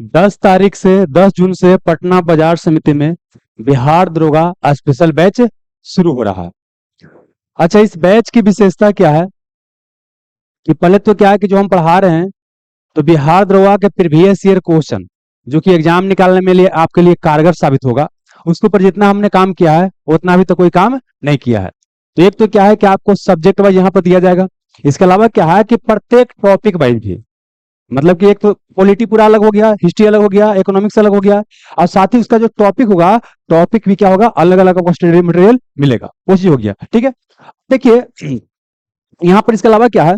10 तारीख से 10 जून से पटना बाजार समिति में बिहार दरोगा स्पेशल बैच शुरू हो रहा है। अच्छा, इस बैच की विशेषता क्या है कि पहले तो क्या है कि जो हम पढ़ा रहे हैं तो बिहार दरोगा के प्रीवियस ईयर क्वेश्चन जो कि एग्जाम निकालने में लिए आपके लिए कारगर साबित होगा, उसके ऊपर जितना हमने काम किया है उतना अभी तो कोई काम नहीं किया है। तो एक तो क्या है कि आपको सब्जेक्ट वाइज यहाँ पर दिया जाएगा। इसके अलावा क्या है कि प्रत्येक टॉपिक वाइज भी, मतलब कि एक तो पॉलिटी पूरा अलग हो गया, हिस्ट्री अलग हो गया, इकोनॉमिक्स अलग हो गया, और साथ ही उसका जो टॉपिक होगा, टॉपिक भी क्या होगा, अलग अलग आपको स्टडी मटेरियल मिलेगा, वो चीज हो गया। ठीक है, देखिए यहाँ पर इसके अलावा क्या है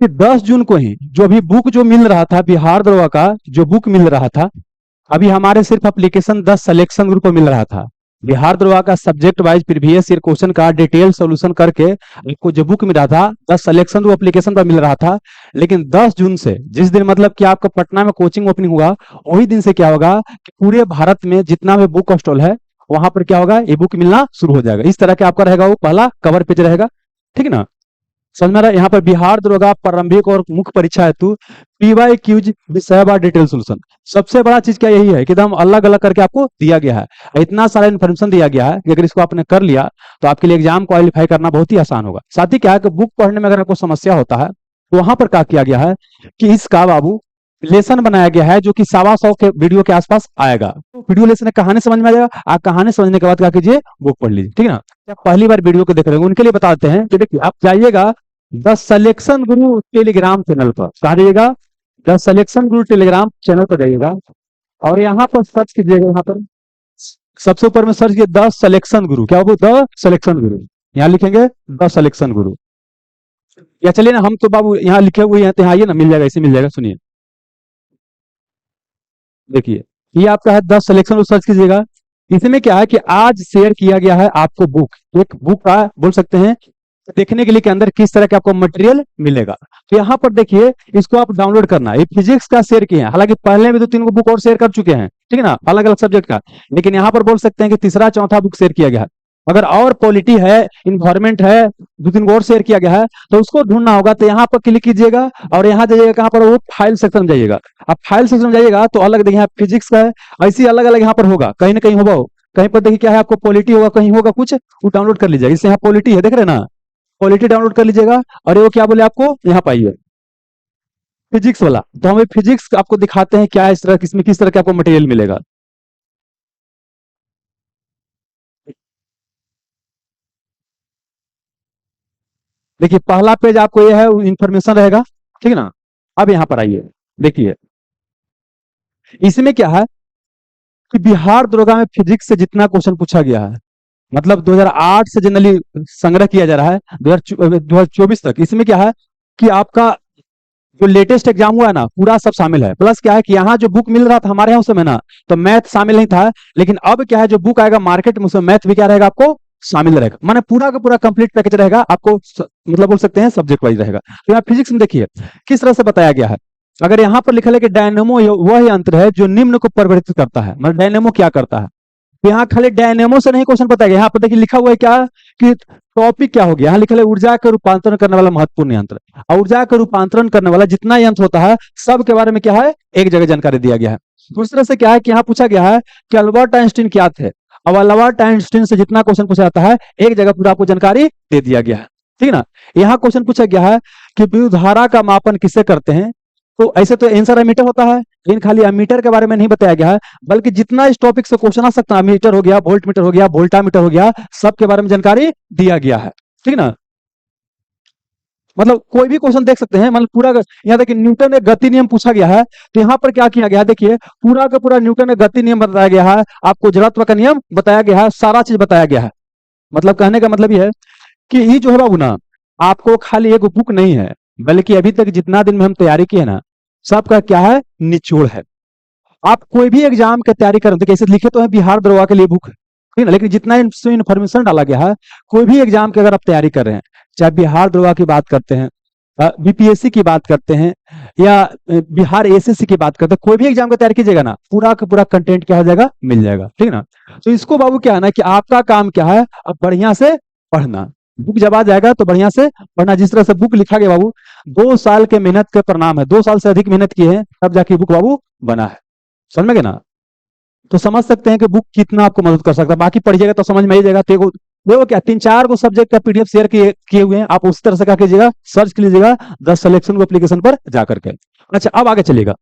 कि 10 जून को ही जो अभी बुक जो मिल रहा था, बिहार दरोगा का जो बुक मिल रहा था, अभी हमारे सिर्फ एप्लीकेशन 10 सिलेक्शन ग्रुप को मिल रहा था। बिहार दरोगा का subject wise previous year question का डिटेल सॉल्यूशन करके आपको जो बुक मिल रहा था 10 सिलेक्शन ग्रुप एप्लीकेशन पर मिल रहा था। लेकिन 10 जून से, जिस दिन मतलब कि आपका पटना में कोचिंग ओपनिंग होगा, वही दिन से क्या होगा कि पूरे भारत में जितना भी बुक स्टॉल है वहां पर क्या होगा, ये बुक मिलना शुरू हो जाएगा। इस तरह के आपका रहेगा, वो पहला कवर पेज रहेगा। ठीक है ना, समझ में आ रहा है। यहाँ पर बिहार दरोगा प्रारंभिक और मुख्य परीक्षा हेतु पीवाई क्यूज विषय बार डिटेल सोल्यूशन, सबसे बड़ा चीज क्या यही है कि एकदम अलग अलग करके आपको दिया गया है। इतना सारा इन्फॉर्मेशन दिया गया है कि अगर इसको आपने कर लिया तो आपके लिए एग्जाम क्वालिफाई करना बहुत ही आसान होगा। साथ ही क्या है कि बुक पढ़ने में अगर आपको समस्या होता है तो वहां पर क्या किया गया है कि इसका बाबू लेसन बनाया गया है जो कि 125 के वीडियो के आसपास आएगा। तो वीडियो लेसन कहानी समझ में आ जाएगा, आप कहानी समझने के बाद क्या कीजिए, बुक पढ़ लीजिए। ठीक है ना, जब पहली बार वीडियो को देख रहे हैं उनके लिए बताते हैं कि देखिए आप जाइएगा the selection Guru Telegram channel पर, कहा जाइएगा the selection Guru Telegram channel पर जाइएगा और यहाँ पर सर्च कीजिएगा। यहाँ पर सबसे ऊपर में सर्च कीजिए द सिलेक्शन गुरु, क्या वो द सिलेक्शन गुरु, यहाँ लिखेंगे द सिलेक्शन गुरु। या चलिए ना, हम तो बाबू यहाँ लिखे हुए हैं तो यहाँ आइए ना, मिल जाएगा, इसे मिल जाएगा। सुनिए, देखिए ये आपका है 10 सिलेक्शन, सर्च कीजिएगा। इसमें क्या है कि आज शेयर किया गया है आपको बुक, एक बुक का बोल सकते हैं देखने के लिए के अंदर किस तरह के आपको मटेरियल मिलेगा। तो यहाँ पर देखिए, इसको आप डाउनलोड करना है। ये फिजिक्स का शेयर किए हैं, हालांकि पहले भी 2-3 बुक और शेयर कर चुके हैं, ठीक है ना, अलग अलग सब्जेक्ट का, लेकिन यहाँ पर बोल सकते हैं कि तीसरा चौथा बुक शेयर किया गया है। अगर और पॉलिटी है, इन्वायरमेंट है, 2-3 और शेयर किया गया है तो उसको ढूंढना होगा। तो यहाँ पर क्लिक कीजिएगा और यहाँ जाइएगा, कहाँ पर, वो फाइल सेक्शन जाइएगा। अब फाइल सेक्शन में जाइएगा तो अलग देखिए फिजिक्स का है, ऐसी अलग अलग यहाँ पर होगा, कहीं ना कहीं होगा, कहीं पर देखिए क्या है आपको पॉलिटी होगा, कहीं होगा कुछ, वो डाउनलोड कर लीजिएगा। इससे यहाँ पॉलिटी है, देख रहे हैं ना, पॉलिटी डाउनलोड कर लीजिएगा। और ये क्या बोले आपको, यहाँ पाइए फिजिक्स वाला, तो हमें फिजिक्स आपको दिखाते हैं क्या इस तरह, किसमें किस तरह का आपको मटेरियल मिलेगा। देखिए पहला पेज आपको ये है, इंफॉर्मेशन रहेगा, ठीक है ना। अब यहाँ पर आइए, देखिए इसमें क्या है कि बिहार दरोगा में फिजिक्स से जितना क्वेश्चन पूछा गया है, मतलब 2008 से जनरली संग्रह किया जा रहा है 2024 तक, इसमें क्या है कि आपका जो लेटेस्ट एग्जाम हुआ है ना, पूरा सब शामिल है। प्लस क्या है कि यहाँ जो बुक मिल रहा था हमारे यहाँ उस समय ना, तो मैथ शामिल नहीं था, लेकिन अब क्या है जो बुक आएगा मार्केट में उसमें मैथ भी क्या रहेगा, आपको शामिल रहेगा। माने पूरा का पूरा कंप्लीट पैकेज रहेगा आपको, मतलब बोल सकते हैं सब्जेक्ट वाइज रहेगा। तो यहाँ फिजिक्स में देखिए किस तरह से बताया गया है। अगर यहाँ पर लिखा है कि डायनेमो वह यंत्र है जो निम्न को परिवर्तित करता है, मतलब डायनेमो क्या करता है, तो यहाँ खाली डायनेमो से नहीं क्वेश्चन बताया गया। यहाँ पर देखिए लिखा हुआ है क्या कि टॉपिक क्या हो गया, यहाँ लिखा है ऊर्जा का रूपांतरण करने वाला महत्वपूर्ण यंत्र। और ऊर्जा का रूपांतरण करने वाला जितना यंत्र होता है सब के बारे में क्या है, एक जगह जानकारी दिया गया है। दूसरे से क्या है कि यहाँ पूछा गया है कि अल्बर्ट आइंस्टीन क्या थे। अब अल्बर्ट आइंस्टीन से जितना क्वेश्चन पूछा जाता है एक जगह पूरा आपको जानकारी दे दिया गया है, ठीक है ना। यहाँ क्वेश्चन पूछा गया है कि विद्युत धारा का मापन किससे करते हैं, तो ऐसे तो आंसर एमीटर होता है, लेकिन खाली एमीटर के बारे में नहीं बताया गया है, बल्कि जितना इस टॉपिक से क्वेश्चन आ सकता है, एमीटर हो गया, वोल्ट मीटर हो गया, वोल्टामीटर हो गया, सब के बारे में जानकारी दिया गया है, ठीक है ना। मतलब कोई भी क्वेश्चन देख सकते हैं, मतलब पूरा यहाँ देखिए न्यूटन ने गति नियम पूछा गया है, तो यहाँ पर क्या किया गया है, देखिए पूरा का पूरा न्यूटन ने गति नियम बताया गया है, आपको जड़त्व का नियम बताया गया है, सारा चीज बताया गया है। मतलब कहने का मतलब ये है कि ये जो है बाबू ना, आपको खाली एक बुक नहीं है, बल्कि अभी तक जितना दिन में हम तैयारी की है ना, सबका क्या है, निचोड़ है। आप कोई भी एग्जाम की तैयारी करें, देखिए ऐसे लिखे तो है बिहार दरोगा के लिए बुक, ठीक है, लेकिन जितना इन्फॉर्मेशन डाला गया है, कोई भी एग्जाम की अगर आप तैयारी कर रहे हैं, चाहे बिहार दरोगा की बात करते हैं, बीपीएससी की बात करते हैं, या बिहार एसएससी की बात करते हैं, कोई भी एग्जाम की तैयारी कीजिएगा ना, पूरा का पूरा कंटेंट क्या हो जाएगा, मिल जाएगा, ठीक है ना। तो इसको बाबू क्या है ना कि आपका काम क्या है, अब बढ़िया से पढ़ना। बुक जब आ जाएगा तो बढ़िया से पढ़ना, जिस तरह से बुक लिखा गया बाबू, 2 साल के मेहनत का परिणाम है, 2 साल से अधिक मेहनत की है तब जाके बुक बाबू बना है। समझ में गए ना? तो समझ सकते हैं कि बुक कितना आपको मदद कर सकता है। बाकी पढ़िएगा तो समझ में ही जाएगा। देखो देखो क्या 3-4 को सब्जेक्ट का पीडीएफ शेयर किए किए हुए हैं, आप उस तरह से क्या कीजिएगा, सर्च कर लीजिएगा द सिलेक्शन को एप्लीकेशन पर जाकर के। अच्छा, अब आगे चलिएगा।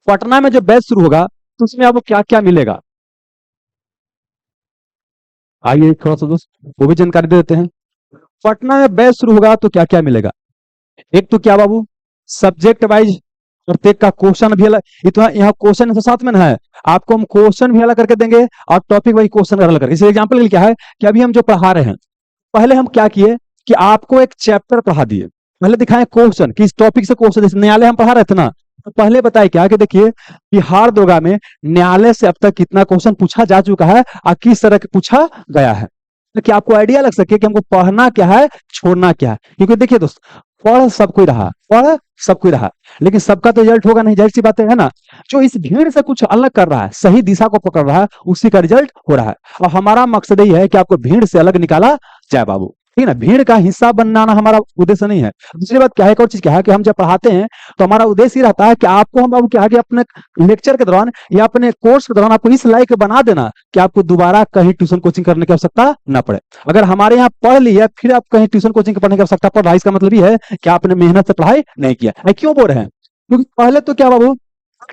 पटना में जो बैच शुरू होगा तो उसमें आपको क्या क्या मिलेगा, आइए थोड़ा सा दोस्त वो भी जानकारी दे देते हैं। पटना में बैच शुरू होगा तो क्या क्या मिलेगा। एक तो क्या बाबू, सब्जेक्ट वाइज प्रत्येक का क्वेश्चन भी अलग, इतना यहाँ क्वेश्चन साथ में ना है, आपको हम क्वेश्चन भी अलग करके देंगे और टॉपिक वाइज क्वेश्चन अलग करके। इसे एग्जाम्पल के लिए क्या है कि अभी हम जो पढ़ा रहे हैं, पहले हम क्या किए कि आपको एक चैप्टर पढ़ा दिए, पहले दिखाए क्वेश्चन कि इस टॉपिक से क्वेश्चन, जैसे न्यायालय हम पढ़ा रहे थे ना, तो पहले बताए क्या कि देखिए बिहार दरोगा में न्यायालय से अब तक कितना क्वेश्चन पूछा जा चुका है और किस तरह के पूछा गया है, ताकि आपको आइडिया लग सके कि हमको पढ़ना क्या है, छोड़ना क्या है। क्योंकि देखिए दोस्त, पढ़ सब कोई रहा, पढ़ सब कोई रहा, लेकिन सबका तो रिजल्ट होगा नहीं, जाहिर सी बात है ना। जो इस भीड़ से कुछ अलग कर रहा है, सही दिशा को पकड़ रहा है, उसी का रिजल्ट हो रहा है। और हमारा मकसद यही है कि आपको भीड़ से अलग निकाला जाए बाबू, ठीक है ना। भीड़ का हिस्सा बनाना हमारा उद्देश्य नहीं है। दूसरी बात क्या है, एक और चीज क्या है कि हम जब पढ़ाते हैं तो हमारा उद्देश्य ही रहता है कि आपको हम बाबू क्या है कि अपने लेक्चर के दौरान या अपने कोर्स के दौरान आपको इस लायक बना देना कि आपको दोबारा कहीं ट्यूशन कोचिंग करने की आवश्यकता ना पड़े। अगर हमारे यहाँ पढ़ लिया फिर आप कहीं ट्यूशन कोचिंग पढ़ने की आवश्यकता पड़ रहा है, इसका मतलब ये है कि आपने मेहनत से पढ़ाई नहीं किया है। क्यों बोल रहे हैं, क्योंकि पहले तो क्या बाबू,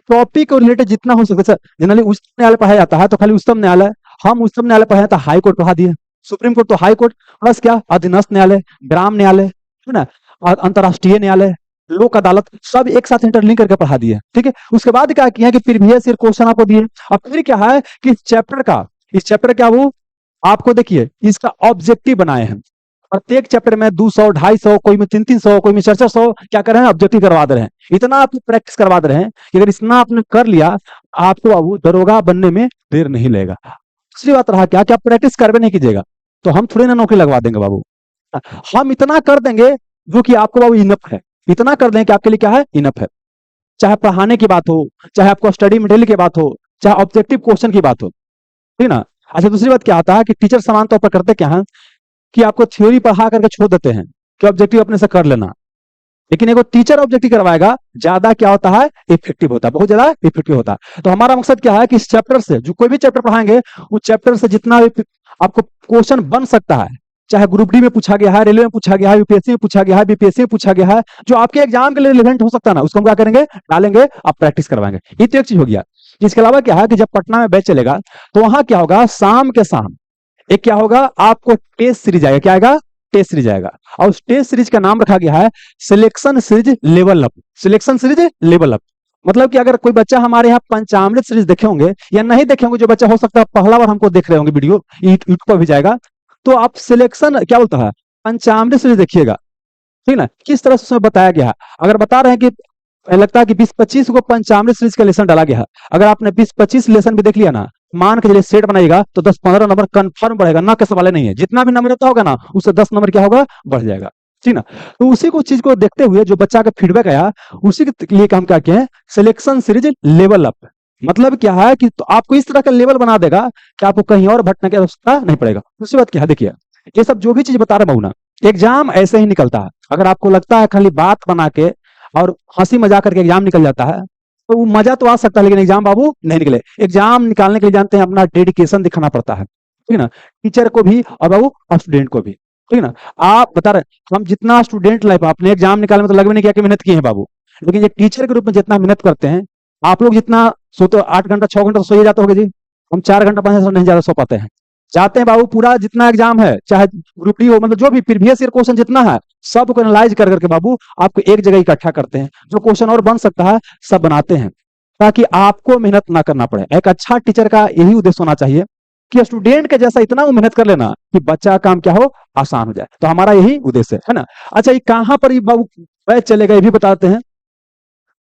टॉपिक को रिलेटेड जितना हो सके, सर जनरली उच्चतम न्यायालय पढ़ाया जाता है तो खाली उच्चतम न्यायालय, हम उच्चतम न्यायालय पढ़ाए तो हाई कोर्ट पढ़ा दिए, सुप्रीम कोर्ट तो हाई कोर्ट, प्लस क्या अधीनस्थ न्यायालय, ग्राम न्यायालय, है ना, और अंतर्राष्ट्रीय न्यायालय, लोक अदालत, सब एक साथ इंटरलिंक करके पढ़ा दिए। ठीक है, उसके बाद क्या किया कि प्रीवियस ईयर क्वेश्चन आपको दिए। अब फिर क्या है कि इस चैप्टर का वो आपको देखिए इसका ऑब्जेक्टिव बनाए हैं। प्रत्येक चैप्टर में 200 250, कोई में 300 कोई में 400 क्या कर रहे हैं, ऑब्जेक्टिव करवा दे रहे हैं। इतना आपकी प्रैक्टिस करवा दे रहे हैं कि अगर इतना आपने कर लिया, आपको बाबू दरोगा बनने में देर नहीं लगेगा। दूसरी बात रहा क्या कि आप प्रैक्टिस करवे नहीं कीजिएगा तो हम थोड़ी ना नौकरी लगवा देंगे बाबू। हम इतना कर देंगे जो कि आपको बाबू इनफ है, इतना कर देंगे कि आपके लिए क्या है, इनफ है। चाहे पढ़ाने की बात हो, चाहे आपको स्टडी मटेरियल की बात हो, चाहे ऑब्जेक्टिव क्वेश्चन की बात हो, ठीक ना। अच्छा, दूसरी बात क्या आता है कि टीचर समान तौर पर करते क्या है कि आपको थ्योरी पढ़ा करके छोड़ देते हैं कि ऑब्जेक्टिव अपने से कर लेना। लेकिन एगो टीचर ऑब्जेक्टिव करवाएगा, ज्यादा क्या होता है, इफेक्टिव होता है, बहुत ज्यादा इफेक्टिव होता है। तो हमारा मकसद क्या है कि इस चैप्टर से जो कोई भी चैप्टर पढ़ाएंगे, उस चैप्टर से जितना भी आपको क्वेश्चन बन सकता है, चाहे ग्रुप डी में पूछा गया है, रेलवे में पूछा गया है, यूपीएससी में पूछा गया है, बीपीएससी में पूछा गया है, जो आपके एग्जाम के लिए रिलेवेंट हो सकता है ना, उसको हम क्या करेंगे, डालेंगे, आप प्रैक्टिस करवाएंगे। ये तो एक चीज हो गया। इसके अलावा क्या है कि जब पटना में बैच चलेगा तो वहां क्या होगा, शाम के शाम एक क्या होगा, आपको टेस्ट सीरीज आएगा। क्या आएगा, टेस्ट सीरीज आएगा। और उस टेस्ट सीरीज का नाम रखा गया है selection series level up. Selection series level up मतलब कि अगर कोई बच्चा हमारे यहाँ पंचामृत सीरीज देखे होंगे या नहीं देखे होंगे, जो बच्चा हो सकता है पहला बार हमको देख रहे होंगे, वीडियो यूट्यूब पर भी जाएगा, तो आप सिलेक्शन क्या बोलता है, पंचामृत सीरीज देखिएगा, ठीक ना, किस तरह से उसमें बताया गया है। अगर बता रहे हैं कि लगता है कि 20-25 को पंचामृत सीरीज का लेसन डाला गया है, अगर आपने 20-25 लेसन भी देख लिया ना, मान के चलिए सेट बनाएगा तो 10-15 नंबर कंफर्म बढ़ेगा, ना कैसे वाले नहीं है, जितना भी नंबर रहता होगा ना उससे 10 नंबर क्या होगा, बढ़ जाएगा, ठीक ना। तो उसी को चीज को देखते हुए जो बच्चा का फीडबैक आया, उसी के लिए काम क्या किया है, सिलेक्शन सीरीज लेवल अप। मतलब क्या है कि तो आपको इस तरह का लेवल बना देगा कि आपको कहीं और भटकने की आवश्यकता नहीं पड़ेगा। दूसरी बात क्या है, देखिए ये सब जो भी चीज बता रहा हूं ना, एग्जाम ऐसे ही निकलता है। अगर आपको लगता है खाली बात बना के और हंसी मजाक करके एग्जाम निकल जाता है, तो वो मजा तो आ सकता है लेकिन एग्जाम बाबू नहीं निकले। एग्जाम निकालने के लिए जानते हैं अपना डेडिकेशन दिखाना पड़ता है, ठीक है ना, टीचर को भी और बाबू स्टूडेंट को भी, ठीक है ना। आप बता रहे हम जितना स्टूडेंट लाइफ आपने एग्जाम निकालने में तो लगभग नहीं किया कि मेहनत की है बाबू, लेकिन ये टीचर के रूप में जितना मेहनत करते हैं, आप लोग जितना सोते 8 घंटा 6 घंटा तो सो ही जाते होगे जी, हम 4 घंटा 5 घंटा नहीं ज्यादा सो पाते हैं। जाते हैं बाबू, पूरा जितना एग्जाम है, चाहे ग्रुप डी हो, मतलब जो भी प्रीवियस ईयर क्वेश्चन जितना है, सबको एनालाइज कर करके बाबू आपको एक जगह इकट्ठा करते हैं, जो क्वेश्चन और बन सकता है सब बनाते हैं, ताकि आपको मेहनत ना करना पड़े। एक अच्छा टीचर का यही उद्देश्य होना चाहिए कि स्टूडेंट के जैसा इतना वो मेहनत कर लेना कि बच्चा का काम क्या हो, आसान हो जाए। तो हमारा यही उद्देश्य है ना। अच्छा, ये कहां पर ये बाबू बैच चलेगा ये भी बताते हैं।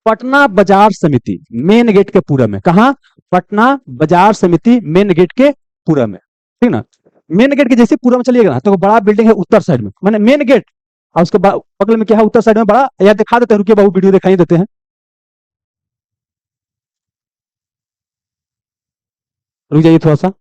पटना बाजार समिति मेन गेट के पूरब में। कहा, पटना बाजार समिति मेन गेट के पूरब में, ठीक ना। मेन गेट के जैसे पूरब में चलिएगा ना तो बड़ा बिल्डिंग है उत्तर साइड में, मैंने मेन गेट, और उसके बगल में क्या है, उत्तर साइड में बड़ा, या दिखा देते हैं, रुकिए बाबू वीडियो दिखाई देते हैं, रुक जाइए थोड़ा सा।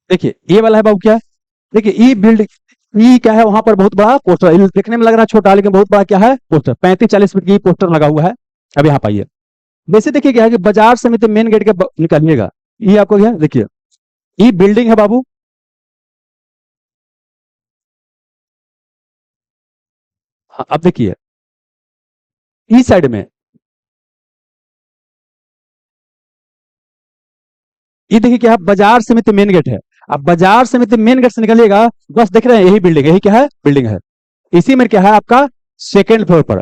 देखिए ये वाला है बाबू क्या है, देखिए ई बिल्ड, ई क्या है वहां पर बहुत बड़ा पोस्टर, ये देखने में लग रहा है छोटा लेकिन बहुत बड़ा क्या है पोस्टर, 35-40 फीट की पोस्टर लगा हुआ है। अब यहाँ पाइए, वैसे देखिए क्या है कि बाजार समिति मेन गेट के निकलिएगा, ये आपको क्या है? देखिए ये बिल्डिंग है बाबू। हाँ, अब देखिए ई साइड में, ये देखिए क्या है, बाजार समिति मेन गेट है। अब बाजार समिति मेन गेट से निकलिएगा, बस देख रहे हैं यही बिल्डिंग, यही क्या है बिल्डिंग है। इसी में क्या है आपका सेकेंड फ्लोर पर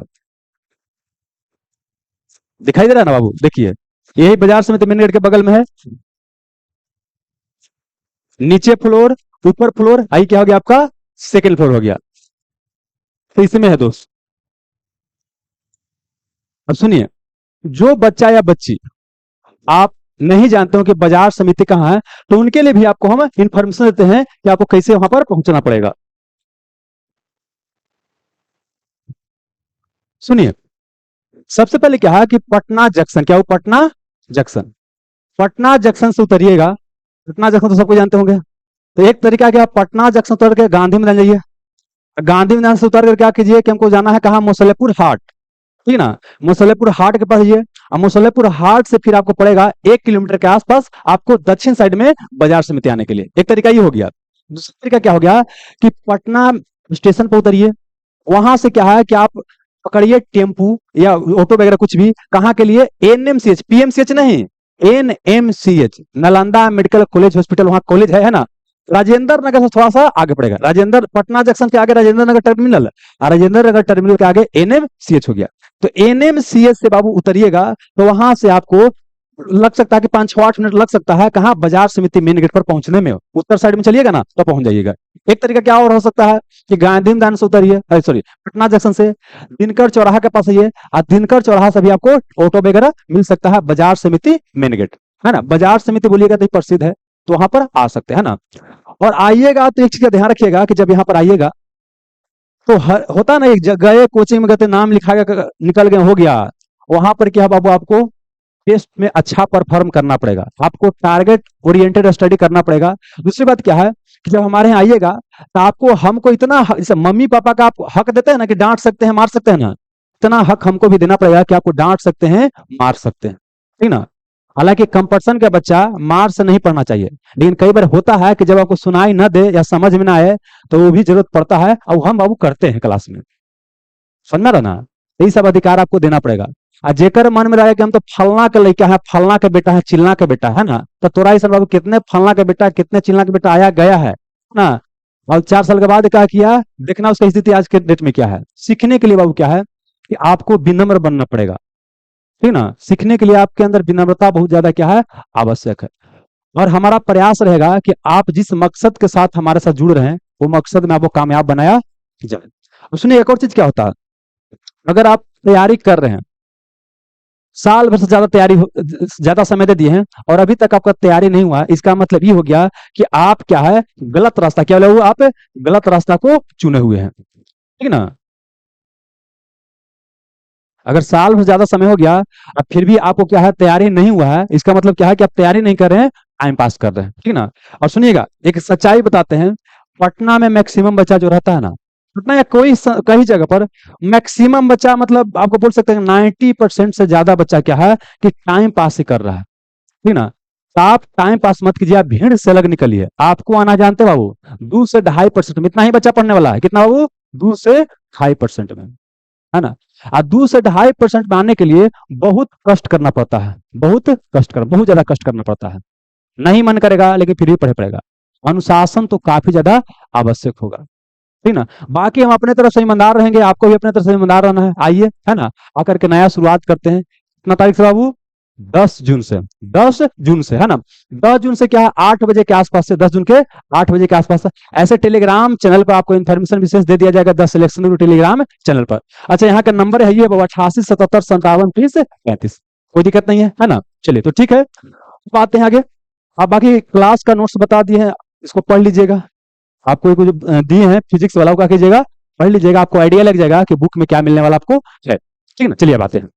दिखाई दे रहा है ना बाबू, देखिए यही बाजार समिति मेन गेट के बगल में है। नीचे फ्लोर, ऊपर फ्लोर, आई क्या हो गया आपका सेकेंड फ्लोर हो गया। तो इसमें है दोस्त, अब सुनिए, जो बच्चा या बच्ची आप नहीं जानते हो कि बाजार समिति कहाँ है, तो उनके लिए भी आपको हम इंफॉर्मेशन देते हैं कि आपको कैसे वहां पर पहुंचना पड़ेगा। सुनिए, सबसे पहले क्या है कि पटना जंक्शन, क्या वो पटना जंक्शन, पटना जंक्शन से उतरिएगा। पटना जंक्शन तो सबको जानते होंगे। तो एक तरीका क्या, पटना जंक्शन उतर के गांधी मैदान जाइए, गांधी मैदान से उतर कर क्या कीजिए कि हमको जाना है कहाँ, मुसल्लेपुर हाट, ठीक है ना, मुसल्लेपुर हाट के पास जाइए। और मुसल्लेपुर हाट से फिर आपको पड़ेगा 1 किलोमीटर के आसपास आपको दक्षिण साइड में बाजार समिति आने के लिए। एक तरीका ये हो गया। दूसरा तरीका क्या हो गया कि पटना स्टेशन पर उतरिए, वहां से क्या है कि आप पकड़िए टेम्पू या ऑटो वगैरह कुछ भी, कहाँ के लिए, एनएमसीएच, पीएमसीएच नहीं, NMCH, Nalanda medical college hospital, वहां कॉलेज है ना, राजेंद्र नगर से थोड़ा सा आगे पड़ेगा, राजेंद्र पटना जंक्शन के आगे राजेंद्र नगर टर्मिनल, और राजेंद्र नगर टर्मिनल के आगे एनएमसीएच हो गया। तो एनएमसीएच से बाबू उतरिएगा, तो वहां से आपको लग सकता है कि 5-8 मिनट लग सकता है, कहाँ, बाजार समिति मेन गेट पर पहुंचने में। उत्तर साइड में चलिएगा ना तो पहुंच जाइएगा। एक तरीका क्या और हो सकता है कि गांधी मैदान से उतरिए, सॉरी पटना जंक्शन से दिनकर चौराहा के पास आइए, और दिनकर चौराहा से भी आपको ऑटो वगैरह मिल सकता है, बाजार समिति मेन गेट है ना, बाजार समिति बोलिएगा तो प्रसिद्ध है, तो वहां पर आ सकते हैं ना। और आइएगा तो एक चीज का ध्यान रखिएगा कि जब यहाँ पर आइएगा तो होता ना, एक जगह कोचिंग में गए नाम लिखा गया निकल गया हो गया, वहां पर क्या बाबू आपको टेस्ट में अच्छा परफॉर्म करना पड़ेगा, आपको टारगेट ओरिएंटेड स्टडी करना पड़ेगा। दूसरी बात क्या है कि जब हमारे यहाँ आइएगा तो आपको हमको इतना जैसे मम्मी पापा का आप हक देते हैं ना कि डांट सकते हैं मार सकते हैं ना, इतना हक हमको भी देना पड़ेगा कि आपको डांट सकते हैं मार सकते हैं, ठीक ना। हालांकि कंपल्सन का बच्चा मार से नहीं पढ़ना चाहिए, लेकिन कई बार होता है कि जब आपको सुनाई न दे या समझ में ना आए तो वो भी जरूरत पड़ता है, और हम बाबू करते हैं क्लास में, समझ में रहा ना। यही सब अधिकार आपको देना पड़ेगा। आ जेकर मन में रहे कि हम तो फलना के लड़का है, फलना के बेटा है, चिलना के बेटा है ना, तो तोरा ही बाबू कितने फलना के बेटा कितने चिलना के बेटा आया गया है ना। और 4 साल के बाद क्या किया, देखना उसका स्थिति आज के डेट में क्या है। सीखने के लिए बाबू क्या है कि आपको विनम्र बनना पड़ेगा, ठीक ना, सीखने के लिए आपके अंदर विनम्रता बहुत ज्यादा क्या है आवश्यक है। और हमारा प्रयास रहेगा कि आप जिस मकसद के साथ हमारे साथ जुड़ रहे हैं वो मकसद में आपको कामयाब बनाया जाए। उसने एक और चीज क्या होता है, अगर आप तैयारी कर रहे हैं, साल भर से ज्यादा ज्यादा समय दे दिए हैं और अभी तक आपका तैयारी नहीं हुआ, इसका मतलब ये हो गया कि आप क्या है गलत रास्ता, क्या बोला हुआ, आप गलत रास्ता को चुने हुए हैं, ठीक ना। अगर साल भर ज्यादा समय हो गया और फिर भी आपको क्या है तैयारी नहीं हुआ है, इसका मतलब क्या है कि आप तैयारी नहीं कर रहे हैं, टाइम पास कर रहे हैं, ठीक ना। और सुनिएगा एक सच्चाई बताते हैं, पटना में मैक्सिमम बच्चा जो रहता है ना, पटना या कई जगह पर मैक्सिमम बच्चा, मतलब आपको बोल सकते हैं 90% से ज्यादा बच्चा क्या है कि टाइम पास ही कर रहा है, ठीक ना। तो आप टाइम पास मत कीजिए, आप भीड़ से अलग निकलिए। आपको आना जानते हो बाबू 2 से 2.5% में, इतना ही बच्चा पढ़ने वाला है, कितना बाबू 2 से 2.5% में, है ना। और 2 से 2.5% में आने के लिए बहुत कष्ट करना पड़ता है, बहुत ज्यादा कष्ट करना पड़ता है। नहीं मन करेगा लेकिन फिर भी पढ़े पड़ेगा, अनुशासन तो काफी ज्यादा आवश्यक होगा, ठीक ना। बाकी हम अपने तरफ से ईमानदार रहेंगे, आपको भी अपने तरफ से ईमानदार रहना है। आइए, है ना, आकर के नया शुरुआत करते हैं। कितना तारीख से बाबू, 10 जून से, 10 जून से, है ना। 10 जून से क्या है 8 बजे के आसपास से, 10 जून के 8 बजे के आसपास से ऐसे टेलीग्राम चैनल पर आपको इन्फॉर्मेशन विशेष दे दिया जाएगा 10 सिलेक्शन टेलीग्राम चैनल पर। अच्छा, यहाँ का नंबर है ये 88 77 57 30 35, कोई दिक्कत नहीं है ना। चलिए तो ठीक है, अब आते हैं आगे। आप बाकी क्लास का नोट्स बता दिए हैं, इसको पढ़ लीजिएगा। आपको एक जो दिए हैं फिजिक्स वाला, क्या कीजिएगा पढ़ लीजिएगा, आपको आइडिया लग जाएगा कि बुक में क्या मिलने वाला आपको है, ठीक ना। चलिए अब आते हैं,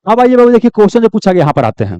अब आइए बाबू देखिए क्वेश्चन जो पूछा गया यहाँ पर आते हैं।